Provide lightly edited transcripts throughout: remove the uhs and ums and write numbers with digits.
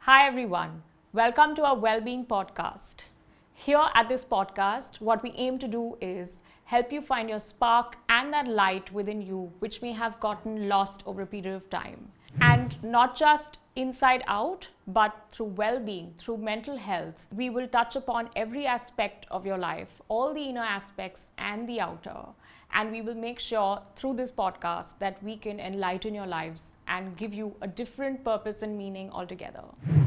Hi everyone, welcome to our Wellbeing podcast. Here at this podcast, what we aim to do is help you find your spark and that light within you, which may have gotten lost over a period of time. And not just inside out, but through well-being, through mental health, we will touch upon every aspect of your life, all the inner aspects and the outer. And we will make sure through this podcast that we can enlighten your lives and give you a different purpose and meaning altogether.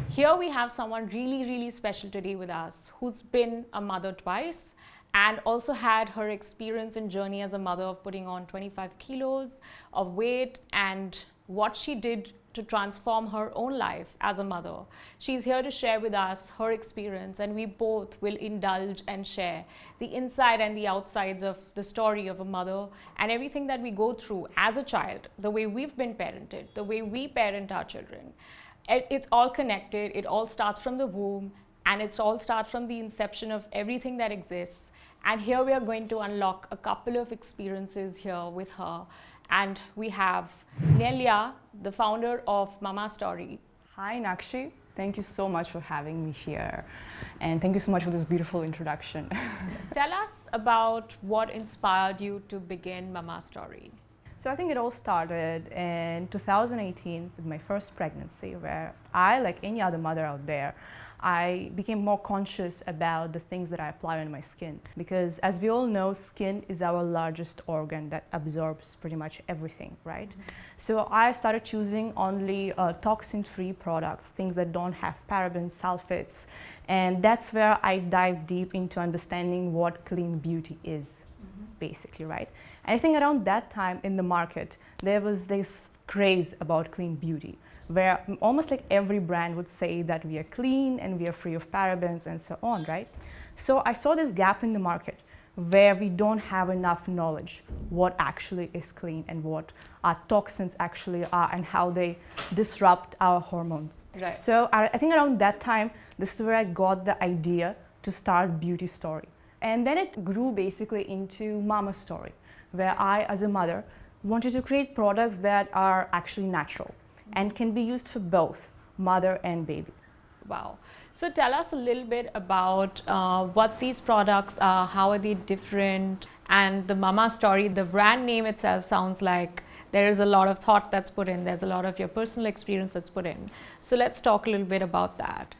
Here we have someone really special today with us who's been a mother twice and also had her experience and journey as a mother of putting on 25 kilos of weight and what she did to transform her own life as a mother. She's here to share with us her experience, and we both will indulge and share the inside and the outsides of the story of a mother and everything that we go through as a child, the way we've been parented, the way we parent our children. It's all connected. It all starts from the womb, and it's all starts from the inception of everything that exists. And here we are going to unlock a couple of experiences here with her. And we have Nelia, the founder of Mama Story. Hi Nakshi, thank you so much for having me here. And thank you so much for this beautiful introduction. Tell us about what inspired you to begin Mama Story. So I think it all started in 2018 with my first pregnancy, where I, like any other mother out there, I became more conscious about the things that I apply on my skin. Because as we all know, skin is our largest organ that absorbs pretty much everything, right? Mm-hmm. So I started choosing only toxin-free products, things that don't have parabens, sulfates. And that's where I dive deep into understanding what clean beauty is, basically, right? And I think around that time in the market, there was this craze about clean beauty, where almost like every brand would say that we are clean and we are free of parabens and so on, right? So I saw this gap in the market where we don't have enough knowledge what actually is clean and what our toxins actually are and how they disrupt our hormones. Right. So I think around that time, this is where I got the idea to start Beauty Story. And then it grew basically into Mama Story, where I, as a mother, wanted to create products that are actually natural and can be used for both mother and baby. Wow. So tell us a little bit about what these products are, how are they different, and the Mama Story, the brand name itself sounds like there is a lot of thought that's put in, there's a lot of your personal experience that's put in. So let's talk a little bit about that.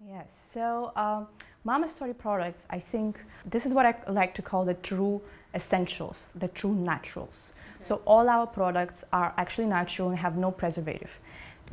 Yes, so Mama Story products, I think this is what I like to call the true essentials, the true naturals. So all our products are actually natural and have no preservative.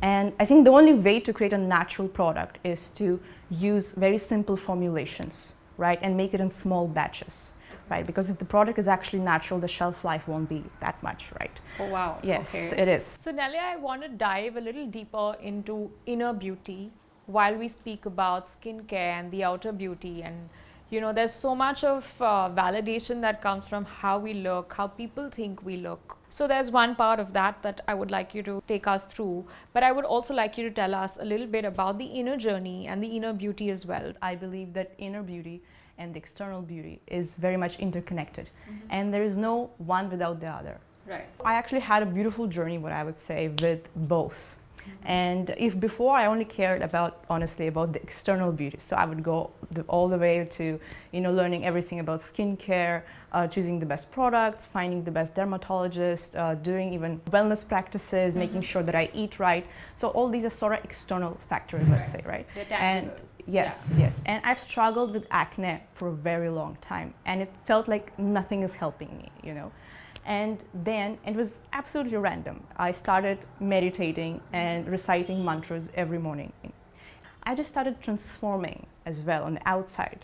And I think the only way to create a natural product is to use very simple formulations, right? And make it in small batches, right? Because if the product is actually natural, the shelf life won't be that much, right? Oh, wow. Yes, okay. it is. So Nelia, I want to dive a little deeper into inner beauty while we speak about skincare and the outer beauty. And you know, there's so much of validation that comes from how we look, how people think we look. So there's one part of that that I would like you to take us through. But I would also like you to tell us a little bit about the inner journey and the inner beauty as well. I believe that inner beauty and the external beauty is very much interconnected. And there is no one without the other. Right. I actually had a beautiful journey, what I would say, with both. And if before I only cared about, honestly, about the external beauty, so I would go all the way to, you know, learning everything about skincare, choosing the best products, finding the best dermatologist, doing even wellness practices, making sure that I eat right. So all these are sort of external factors, let's say, right? And yes. And I've struggled with acne for a very long time, and it felt like nothing is helping me, you know. And then it was absolutely random. I started meditating and reciting mantras every morning. I just started transforming as well on the outside.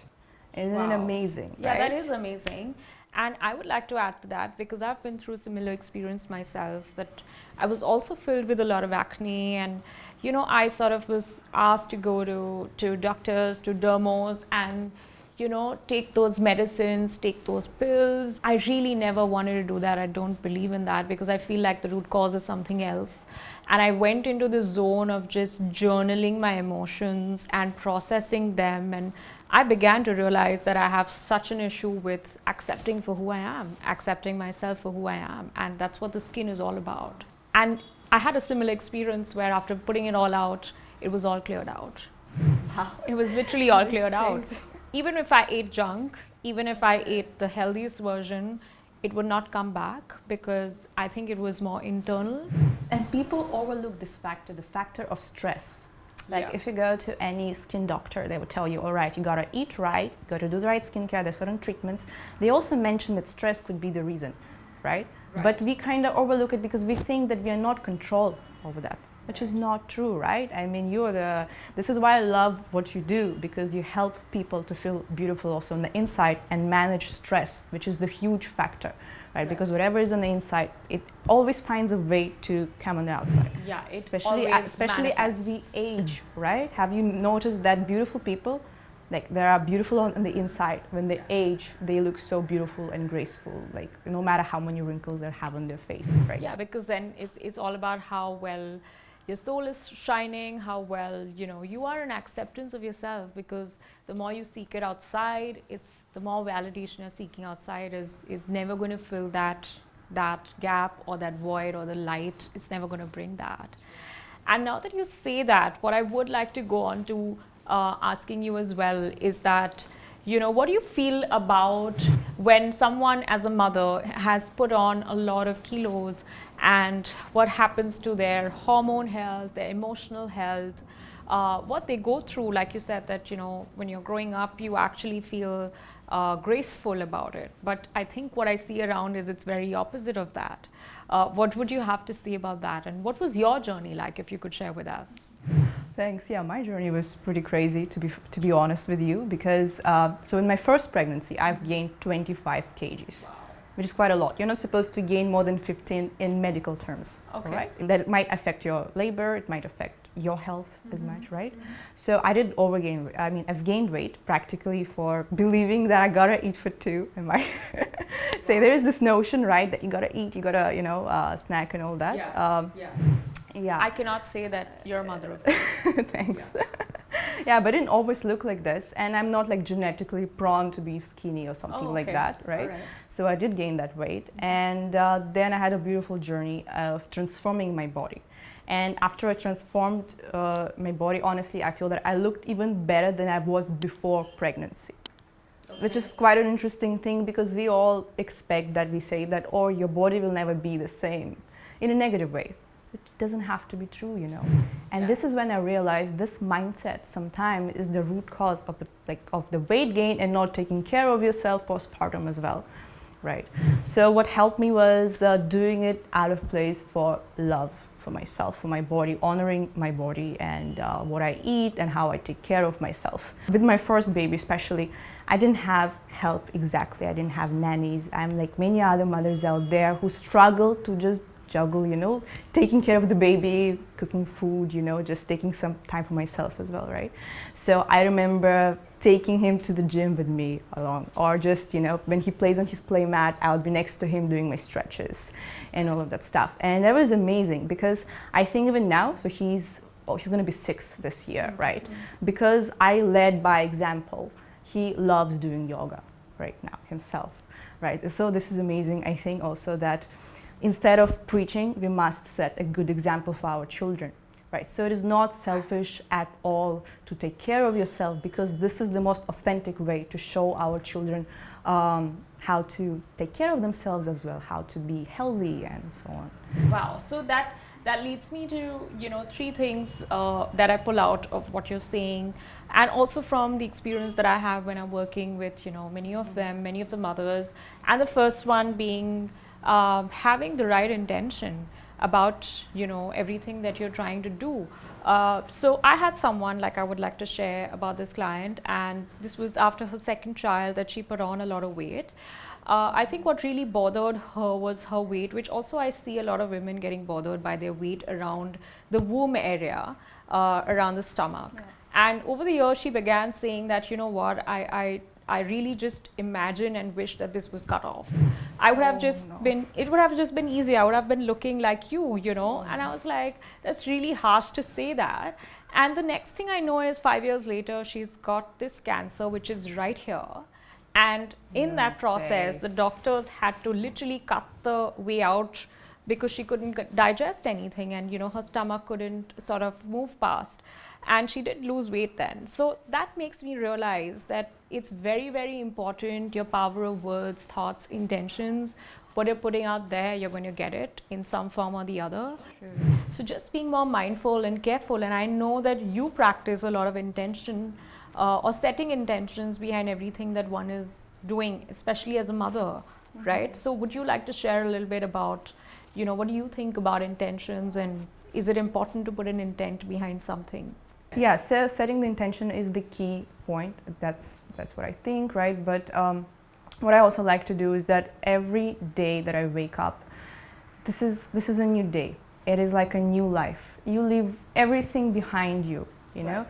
Isn't it amazing? Yeah, right? that is amazing. And I would like to add to that because I've been through a similar experience myself, that I was also filled with a lot of acne, and you know, I sort of was asked to go to doctors, to dermos, and you know, take those medicines, take those pills. I really never wanted to do that. I don't believe in that because I feel like the root cause is something else. And I went into this zone of just journaling my emotions and processing them. And I began to realize that I have such an issue with accepting for who I am, accepting myself for who I am. And that's what the skin is all about. And I had a similar experience where after putting it all out, it was all cleared out. Wow. It was literally all cleared out. Crazy. Even if I ate junk, even if I ate the healthiest version, it would not come back because I think it was more internal. And people overlook this factor, the factor of stress. Like if you go to any skin doctor, they would tell you, all right, you gotta eat right, you gotta do the right skincare, there's certain treatments. They also mention that stress could be the reason, right? But we kind of overlook it because we think that we are not control over that, which is not true, right? I mean, this is why I love what you do, because you help people to feel beautiful also on the inside and manage stress, which is the huge factor, right? Because whatever is on the inside, it always finds a way to come on the outside. Yeah, it especially as we age, right? Have you noticed that beautiful people, like they are beautiful on the inside, when they age, they look so beautiful and graceful, like no matter how many wrinkles they have on their face, right? Yeah, because then it's all about how well your soul is shining, how well, you are in acceptance of yourself, because the more you seek it outside, the more validation you're seeking outside is never going to fill that gap or that void or the light. It's never going to bring that. And now that you say that, what I would like to go on to asking you as well is that, what do you feel about when someone as a mother has put on a lot of kilos, and what happens to their hormone health, their emotional health, what they go through? Like you said that, when you're growing up, you actually feel graceful about it. But I think what I see around is it's very opposite of that. What would you have to say about that? And what was your journey like, if you could share with us? Thanks. Yeah, my journey was pretty crazy, to be honest with you, because so in my first pregnancy, I've gained 25 kgs, which is quite a lot. You're not supposed to gain more than 15 in medical terms, right? That might affect your labor, it might affect your health as much, right? So I did overgain. I mean, I've gained weight practically for believing that I gotta eat for two. Say there is this notion, right, that you gotta eat, you gotta snack and all that. Yeah. I cannot say that you're a mother of two. Thanks. Yeah, but it didn't always look like this, and I'm not like genetically prone to be skinny or something like that, right? So I did gain that weight, and then I had a beautiful journey of transforming my body. And after I transformed my body, honestly, I feel that I looked even better than I was before pregnancy, which is quite an interesting thing, because we all expect that, we say that, or your body will never be the same, in a negative way. It doesn't have to be true, And this is when I realized this mindset sometimes is the root cause of the weight gain and not taking care of yourself postpartum as well, right? So what helped me was doing it out of place for love for myself, for my body, honoring my body and what I eat and how I take care of myself. With my first baby especially, I didn't have help exactly. I didn't have nannies. I'm like many other mothers out there who struggle to just juggle, taking care of the baby, cooking food, just taking some time for myself as well, right? So I remember taking him to the gym with me along, or just, when he plays on his play mat, I'll be next to him doing my stretches and all of that stuff. And that was amazing, because I think even now, so he's going to be 6 this year, right? Because I led by example. He loves doing yoga right now himself, right? So this is amazing. I think also that instead of preaching, we must set a good example for our children, right? So it is not selfish at all to take care of yourself, because this is the most authentic way to show our children how to take care of themselves as well, how to be healthy and so on. Wow. So that leads me to, 3 things that I pull out of what you're saying, and also from the experience that I have when I'm working with, many of the mothers. And the first one being having the right intention about, everything that you're trying to do. So I had someone, like I would like to share about this client, and this was after her second child that she put on a lot of weight. I think what really bothered her was her weight, which also I see a lot of women getting bothered by their weight around the womb area, around the stomach. Yes. And over the years, she began saying that, what, I really just imagine and wish that this was cut off. I would have it would have just been easy. I would have been looking like you, And I was like, that's really harsh to say that. And the next thing I know is 5 years later, she's got this cancer, which is right here. And in that process, the doctors had to literally cut the way out because she couldn't digest anything, and her stomach couldn't sort of move past, and she did lose weight then. So that makes me realize that it's very, very important, your power of words, thoughts, intentions. What you're putting out there, you're going to get it in some form or the other. Sure. So just being more mindful and careful, and I know that you practice a lot of intention or setting intentions behind everything that one is doing, especially as a mother, right? So would you like to share a little bit about, what do you think about intentions, and is it important to put an intent behind something? Yeah, so setting the intention is the key point. That's what I think, right? But what I also like to do is that every day that I wake up, this is a new day. It is like a new life. You leave everything behind you, know.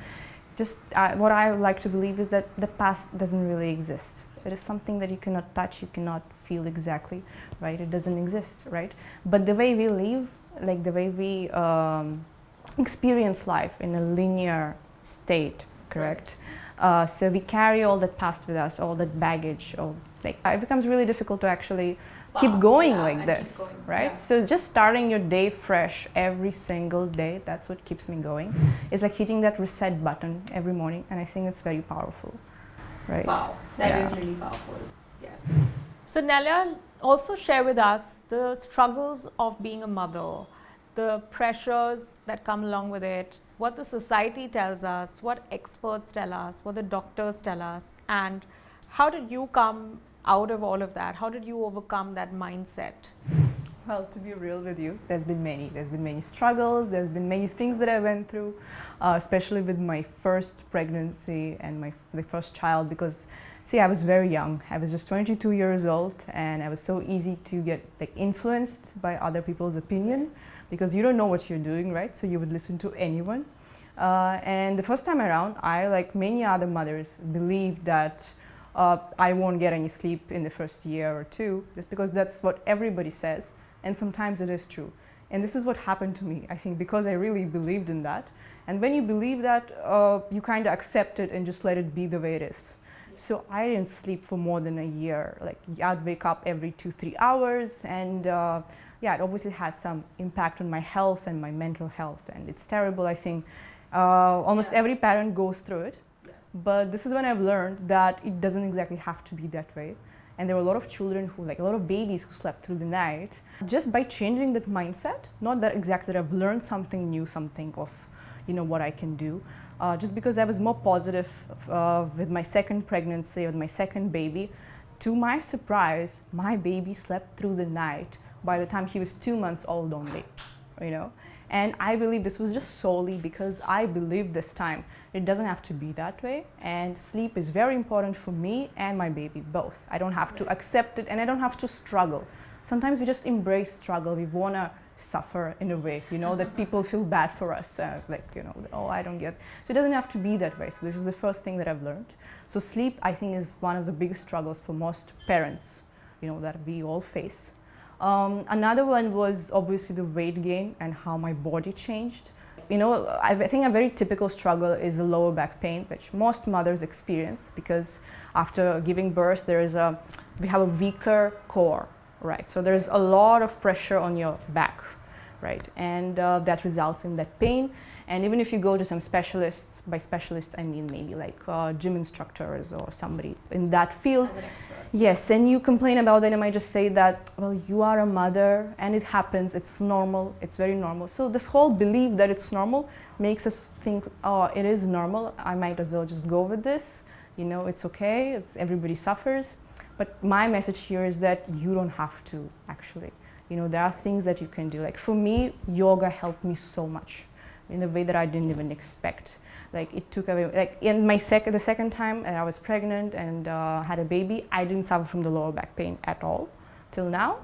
Just what I like to believe is that the past doesn't really exist. It is something that you cannot touch, you cannot feel exactly, right? It doesn't exist, right? But the way we live, like the way we experience life in a linear state, correct? So we carry all that past with us, all that baggage, it becomes really difficult to actually keep going like this, right? Yeah. So just starting your day fresh every single day, that's what keeps me going. It's like hitting that reset button every morning, and I think it's very powerful, right? Wow, that is really powerful, yes. So Nelia, also share with us the struggles of being a mother, the pressures that come along with it, what the society tells us, what experts tell us, what the doctors tell us, and how did you come out of all of that? How did you overcome that mindset? Well, to be real with you, there's been many struggles, there's been many things that I went through, especially with my first pregnancy and the first child, because see, I was very young. I was just 22 years old, and I was so easy to get influenced by other people's opinion, because you don't know what you're doing, right? So you would listen to anyone. And the first time around, I, like many other mothers, believed that I won't get any sleep in the first year or two, just because that's what everybody says, and sometimes it is true. And this is what happened to me, I think, because I really believed in that. And when you believe that, you kind of accept it and just let it be the way it is. Yes. So I didn't sleep for more than a year. Like, I'd wake up every 2-3 hours, and yeah, it obviously had some impact on my health and my mental health, and it's terrible. I think almost every parent goes through it. But this is when I've learned that it doesn't exactly have to be that way. And there were a lot of children who, a lot of babies who slept through the night. Just by changing that mindset, not that exactly that I've learned something new, something of, what I can do. Just because I was more positive with my second pregnancy, with my second baby. To my surprise, my baby slept through the night by the time he was 2 months old only, And I believe this was just solely because I believed this time. It doesn't have to be that way, and sleep is very important for me and my baby, both. I don't have to accept it, and I don't have to struggle. Sometimes we just embrace struggle. We want to suffer in a way, that people feel bad for us, oh, I don't get. So it doesn't have to be that way. So this is the first thing that I've learned. So sleep, I think, is one of the biggest struggles for most parents, that we all face. Another one was obviously the weight gain and how my body changed. I think a very typical struggle is the lower back pain, which most mothers experience, because after giving birth, we have a weaker core, right? So there's a lot of pressure on your back, right? And that results in that pain. And even if you go to some specialists, by specialists I mean maybe gym instructors or somebody in that field. As an expert. Yes, and you complain about it, and I might just say that, well, you are a mother and it happens, it's normal, it's very normal. So this whole belief that it's normal makes us think, oh, it is normal, I might as well just go with this, it's okay, everybody suffers. But my message here is that you don't have to, actually. There are things that you can do. Like for me, yoga helped me so much in a way that I didn't even expect. It took away, in the second time I was pregnant and had a baby, I didn't suffer from the lower back pain at all till now.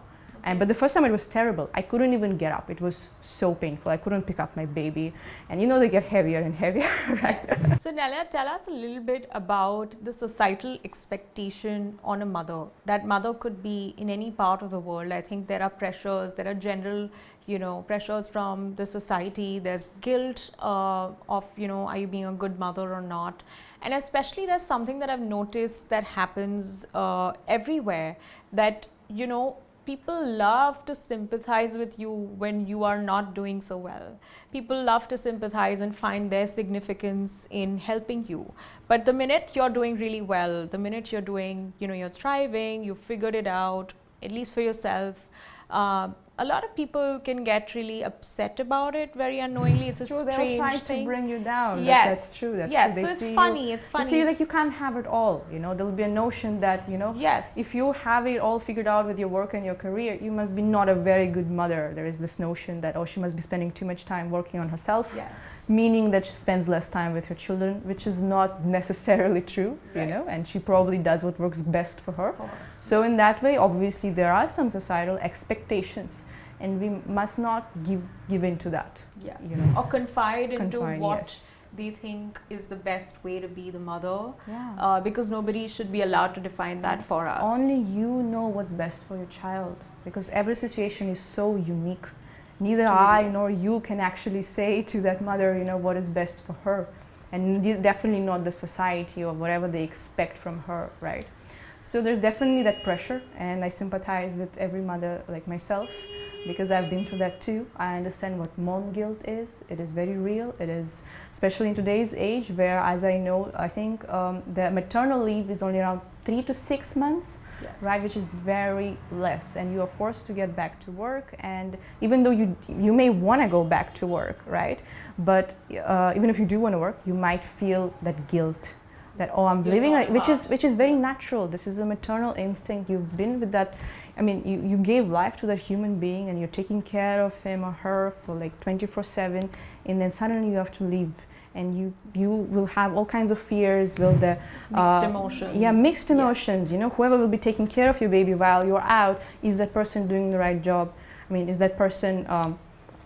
But the first time it was terrible. I couldn't even get up. It was so painful. I couldn't pick up my baby. And they get heavier and heavier, right? Yes. So Nelia, tell us a little bit about the societal expectation on a mother. That mother could be in any part of the world. I think there are pressures, there are general, pressures from the society. There's guilt of, are you being a good mother or not? And especially there's something that I've noticed that happens everywhere, that, people love to sympathize with you when you are not doing so well. People love to sympathize and find their significance in helping you. But the minute you're doing really well, the minute you're doing, you're thriving, you figured it out, at least for yourself, a lot of people can get really upset about it very unknowingly. It's a strange thing. They'll try thing to bring you down. Yes, that's true. That's yes. true. So it's funny. It's funny. They see like you can't have it all. There'll be a notion that yes, if you have it all figured out with your work and your career, you must be not a very good mother. There is this notion that she must be spending too much time working on herself. Yes. Meaning that she spends less time with her children, which is not necessarily true. Right. And she probably does what works best for her. So in that way, obviously, there are some societal expectations. And we must not give in to that. Yeah. Or confide into what yes. they think is the best way to be the mother. Yeah. Because nobody should be allowed to define that for us. Only you know what's best for your child, because every situation is so unique. Neither I nor you can actually say to that mother, what is best for her. And definitely not the society or whatever they expect from her, right? So there's definitely that pressure, and I sympathize with every mother like myself, because I've been through that too. I understand what mom guilt is. It is very real. It is, especially in today's age, where, as I know, I think the maternal leave is only around 3 to 6 months, yes. right? Which is very less, and you are forced to get back to work. And even though you may want to go back to work, right? But even if you do want to work, you might feel that guilt. That I'm living, which is very natural. This is a maternal instinct. You've been with that. I mean, you gave life to that human being, and you're taking care of him or her for like 24/7, and then suddenly you have to leave, and you will have all kinds of fears. Will the mixed emotions? Yeah, mixed emotions. Yes. Whoever will be taking care of your baby while you're out, is that person doing the right job? I mean, is that person?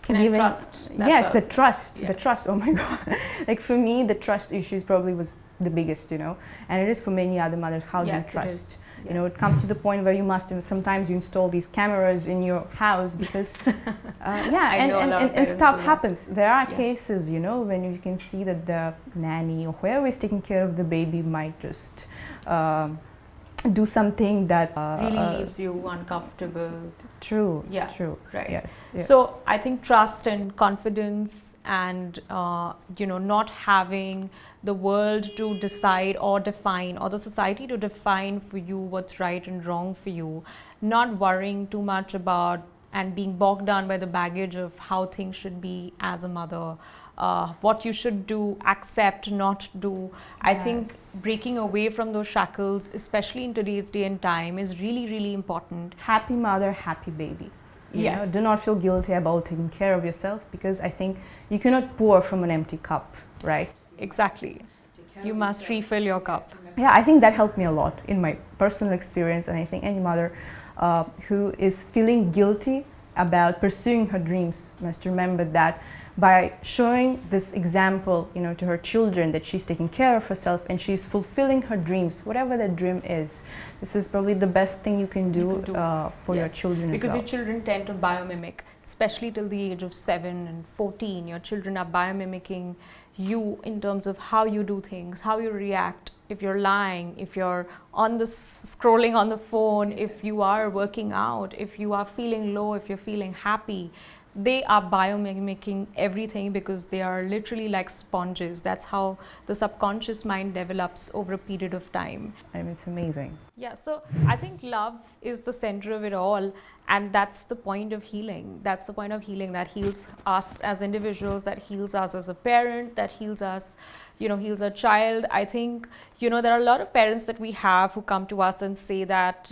Can I trust that yes, person? the trust. Yes. The trust. Oh my God! Like for me, the trust issues probably was the biggest, and it is for many other mothers. How do you trust? It is. Yes. It comes to the point where you must, and sometimes you install these cameras in your house because, and stuff happens. There are cases, when you can see that the nanny or whoever is taking care of the baby might just do something that really leaves you uncomfortable. True. Yeah. True. Right. Yes. Yeah. So I think trust and confidence and not having the world to decide or define, or the society to define for you what's right and wrong for you, not worrying too much about and being bogged down by the baggage of how things should be as a mother. What you should do, accept, not do. I think breaking away from those shackles, especially in today's day and time, is really, really important. Happy mother, happy baby. Yes. Do not feel guilty about taking care of yourself, because I think you cannot pour from an empty cup, right? Exactly. You must refill your cup. Yeah, I think that helped me a lot in my personal experience, and I think any mother who is feeling guilty about pursuing her dreams must remember that by showing this example, to her children, that she's taking care of herself and she's fulfilling her dreams, whatever that dream is. This is probably the best thing you can do for your children because as well. your children tend to biomimic, especially till the age of 7 and 14. Your children are biomimicking you in terms of how you do things, how you react. If you're lying, if you're scrolling on the phone, if you are working out, if you are feeling low, if you're feeling happy, they are biomimicking everything, because they are literally like sponges. That's how the subconscious mind develops over a period of time. I mean, it's amazing. Yeah, so I think love is the center of it all, and that's the point of healing. That's the point of healing that heals us as individuals, that heals us as a parent, that heals us, heals a child. I think, there are a lot of parents that we have who come to us and say that,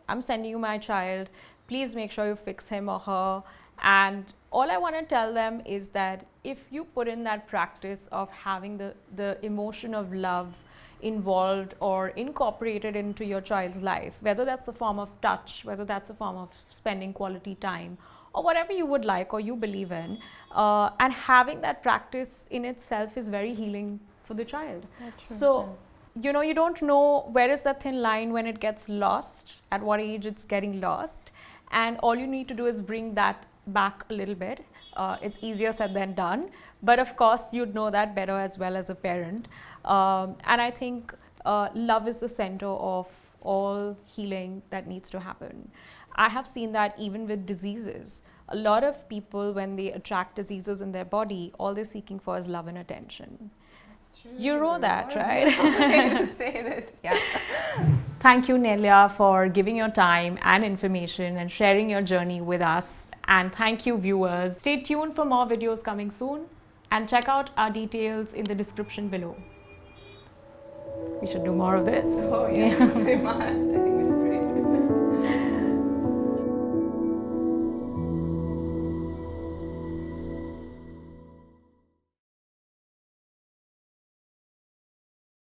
I'm sending you my child, please make sure you fix him or her. And all I want to tell them is that if you put in that practice of having the emotion of love involved or incorporated into your child's life, whether that's a form of touch, whether that's a form of spending quality time, or whatever you would like or you believe in, and having that practice in itself is very healing for the child. So, you don't know where is that thin line when it gets lost, at what age it's getting lost, and all you need to do is bring that back a little bit. It's easier said than done, but of course you'd know that better as well as a parent. And I think love is the center of all healing that needs to happen. I have seen that even with diseases. A lot of people, when they attract diseases in their body, all they're seeking for is love and attention. You know that, right? To say this, yeah. Thank you, Nelia, for giving your time and information and sharing your journey with us. And thank you, viewers. Stay tuned for more videos coming soon and check out our details in the description below. We should do more of this. Oh, yes, we must.